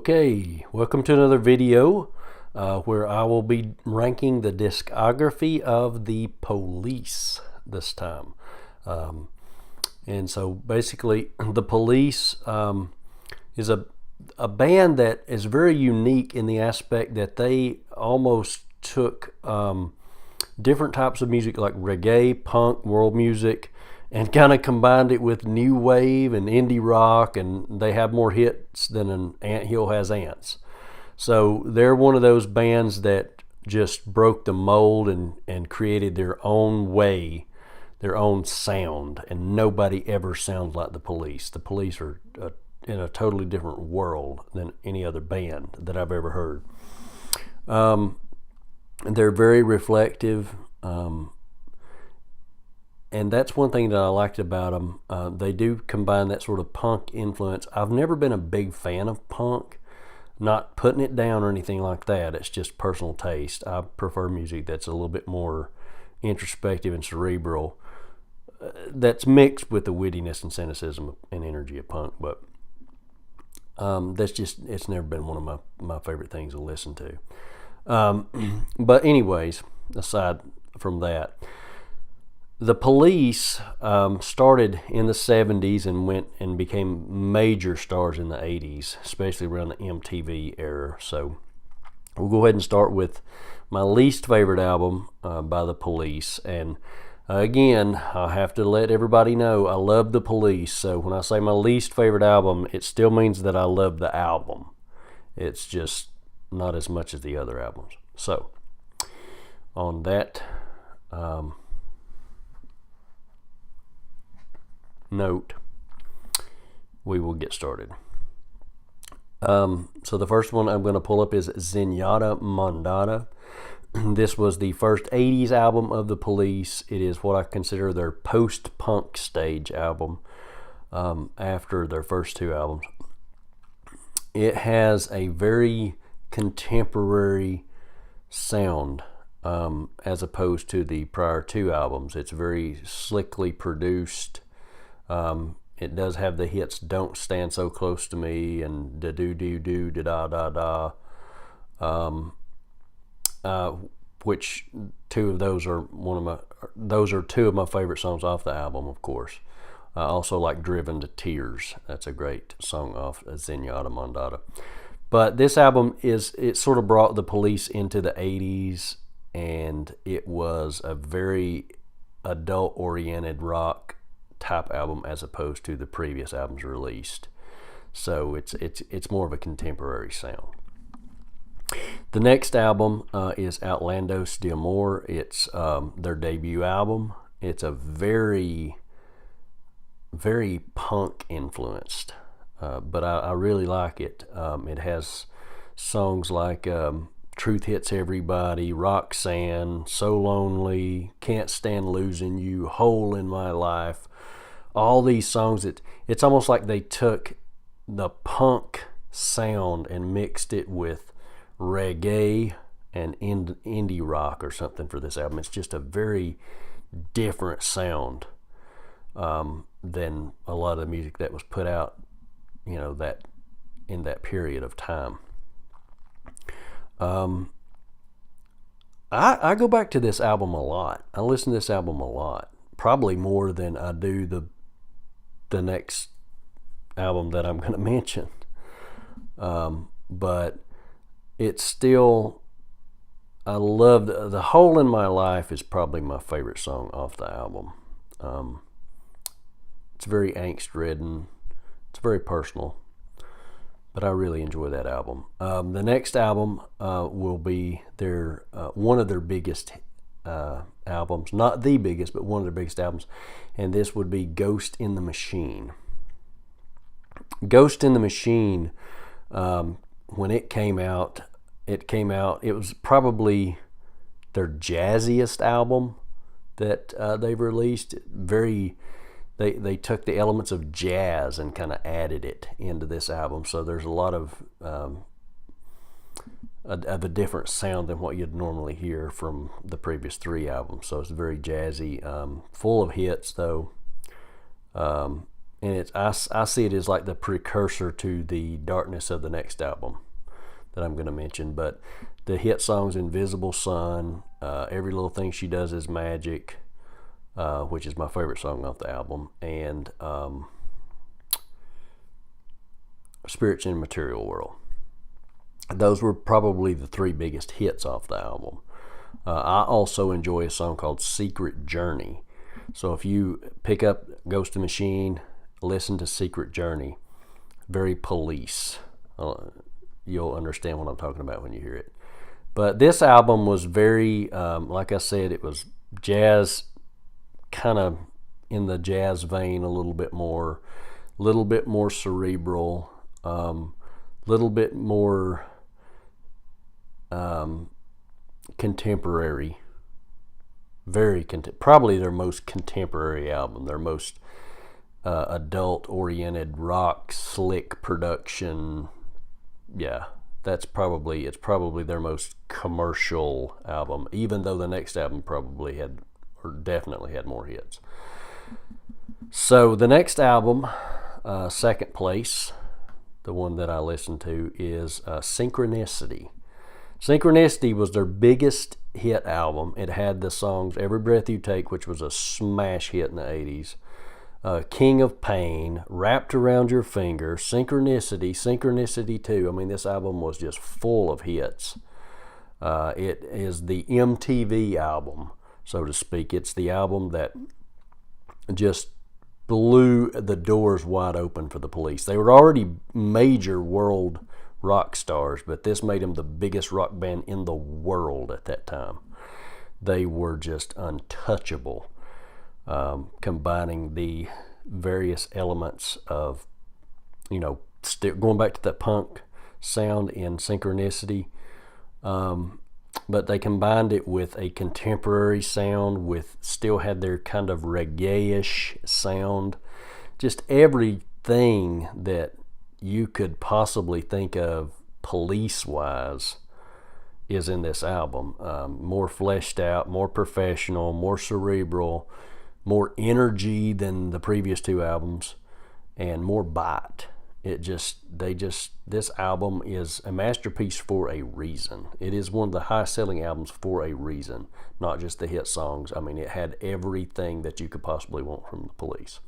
Okay, welcome to another video where I will be ranking the discography of the Police this time. And so basically, the Police is a band that is very unique in the aspect that they almost took different types of music like reggae, punk, world music, and kind of combined it with new wave and indie rock, and they have more hits than an anthill has ants. So they're one of those bands that just broke the mold and created their own way, their own sound, and nobody ever sounds like the Police. The Police are in a totally different world than any other band that I've ever heard. They're very reflective. And that's one thing that I liked about them. They do combine that sort of punk influence. I've never been a big fan of punk, not putting it down or anything like that. It's just personal taste. I prefer music that's a little bit more introspective and cerebral, that's mixed with the wittiness and cynicism and energy of punk. But it's never been one of my favorite things to listen to. But anyways, aside from that, the Police started in the 70s and went and became major stars in the 80s, especially around the MTV era. So we'll go ahead and start with my least favorite album by the Police. And again, I have to let everybody know I love the Police. So when I say my least favorite album, it still means that I love the album. It's just not as much as the other albums. So on that note, we will get started. So the first one I'm going to pull up is Zenyatta Mondatta. This was the first 80s album of the Police. It is what I consider their post-punk stage album after their first two albums. It has a very contemporary sound as opposed to the prior two albums. It's very slickly produced. It does have the hits "Don't Stand So Close to Me" and "Da Do Do Do Da Da Da Da," which two of those are two of my favorite songs off the album. Of course, I also like "Driven to Tears." That's a great song off Zenyatta Mondatta. But this album it sort of brought the Police into the 80s, and it was a very adult-oriented rock type album as opposed to the previous albums released. So it's more of a contemporary sound. The next album is Outlandos d'Amour. It's their debut album. It's a very, very punk influenced, but I really like it. It has songs like Truth Hits Everybody, Roxanne, So Lonely, Can't Stand Losing You, Hole in My Life. All these songs, it's almost like they took the punk sound and mixed it with reggae and indie rock or something for this album. It's just a very different sound than a lot of the music that was put out, that in that period of time. I go back to this album a lot. I listen to this album a lot, probably more than I do the next album that I'm going to mention. But it's still, I love the Hole in My Life is probably my favorite song off the album. It's very angst-ridden. It's very personal, but I really enjoy that album. The next album will be their one of their biggest albums, not the biggest, but one of their biggest albums, and this would be Ghost in the Machine. Ghost in the Machine, when it came out, it was probably their jazziest album that they've released. They took the elements of jazz and kind of added it into this album, so there's a lot of a different sound than what you'd normally hear from the previous three albums. So it's very jazzy, full of hits though. and I see it as like the precursor to the darkness of the next album that I'm going to mention. But the hit songs Invisible Sun, Every Little Thing She Does Is Magic, which is my favorite song off the album, and Spirits in Material World. Those were probably the three biggest hits off the album. I also enjoy a song called Secret Journey. So if you pick up Ghost and Machine, listen to Secret Journey. Very Police. You'll understand what I'm talking about when you hear it. But this album was very, like I said, it was jazz, kind of in the jazz vein a little bit more cerebral, little bit more contemporary, probably their most contemporary album, their most adult-oriented rock, slick production. Yeah, it's probably their most commercial album, even though the next album probably had, or definitely had, more hits. So the next album, second place, the one that I listened to, is Synchronicity. Synchronicity was their biggest hit album. It had the songs Every Breath You Take, which was a smash hit in the 80s, King of Pain, Wrapped Around Your Finger, Synchronicity 2. I mean, this album was just full of hits. It is the MTV album, so to speak. It's the album that just blew the doors wide open for the Police. They were already major world rock stars, but this made them the biggest rock band in the world at that time. They were just untouchable, combining the various elements of, going back to that punk sound in Synchronicity, but they combined it with a contemporary sound, with still had their kind of reggae-ish sound. Just everything that you could possibly think of Police-wise is in this album. More fleshed out, more professional, more cerebral, more energy than the previous two albums, and more bite. This album is a masterpiece for a reason. It is one of the highest selling albums for a reason, not just the hit songs. I mean, it had everything that you could possibly want from the Police.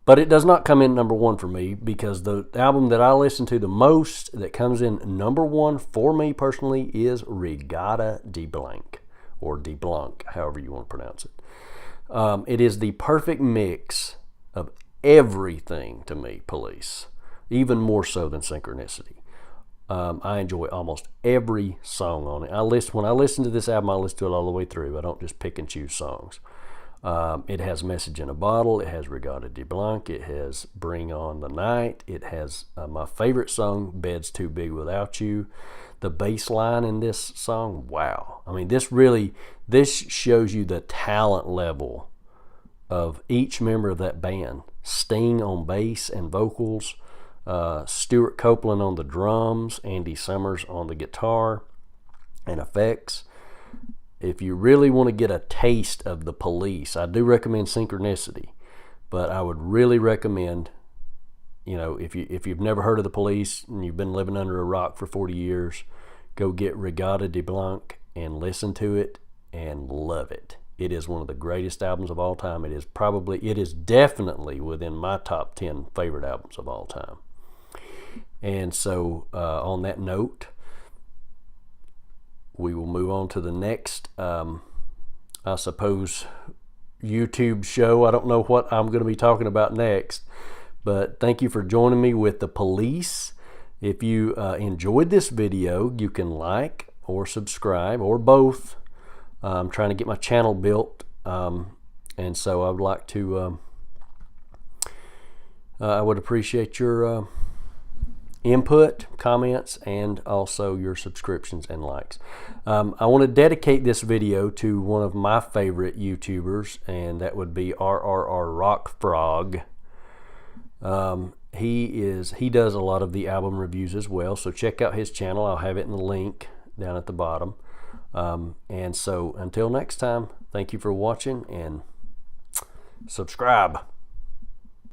But it does not come in number one for me, because the album that I listen to the most that comes in number one for me personally is Regatta de Blanc, or de Blanc, however you want to pronounce it. It is the perfect mix of everything to me, Police, even more so than Synchronicity. I enjoy almost every song on it. When I listen to this album, I listen to it all the way through. I don't just pick and choose songs. It has Message in a Bottle. It has Regatta de Blanc. It has Bring On the Night. It has my favorite song, Bed's Too Big Without You. The bass line in this song, wow. I mean, this shows you the talent level of each member of that band. Sting on bass and vocals, Stuart Copeland on the drums, Andy Summers on the guitar and effects. If you really want to get a taste of the Police, I do recommend Synchronicity, but I would really recommend, if you've never heard of the Police and you've been living under a rock for 40 years, go get Regatta de Blanc and listen to it and love it. It is one of the greatest albums of all time. It is definitely within my top 10 favorite albums of all time. And so on that note, we will move on to the next, I suppose, YouTube show. I don't know what I'm going to be talking about next, but thank you for joining me with the Police. If you enjoyed this video, you can like or subscribe, or both. I'm trying to get my channel built, and so I would like to, I would appreciate your input, comments, and also your subscriptions and likes. I want to dedicate this video to one of my favorite YouTubers, and that would be RRR Rock Frog. He does a lot of the album reviews as well, so check out his channel. I'll have it in the link down at the bottom. And so until next time, thank you for watching, and subscribe.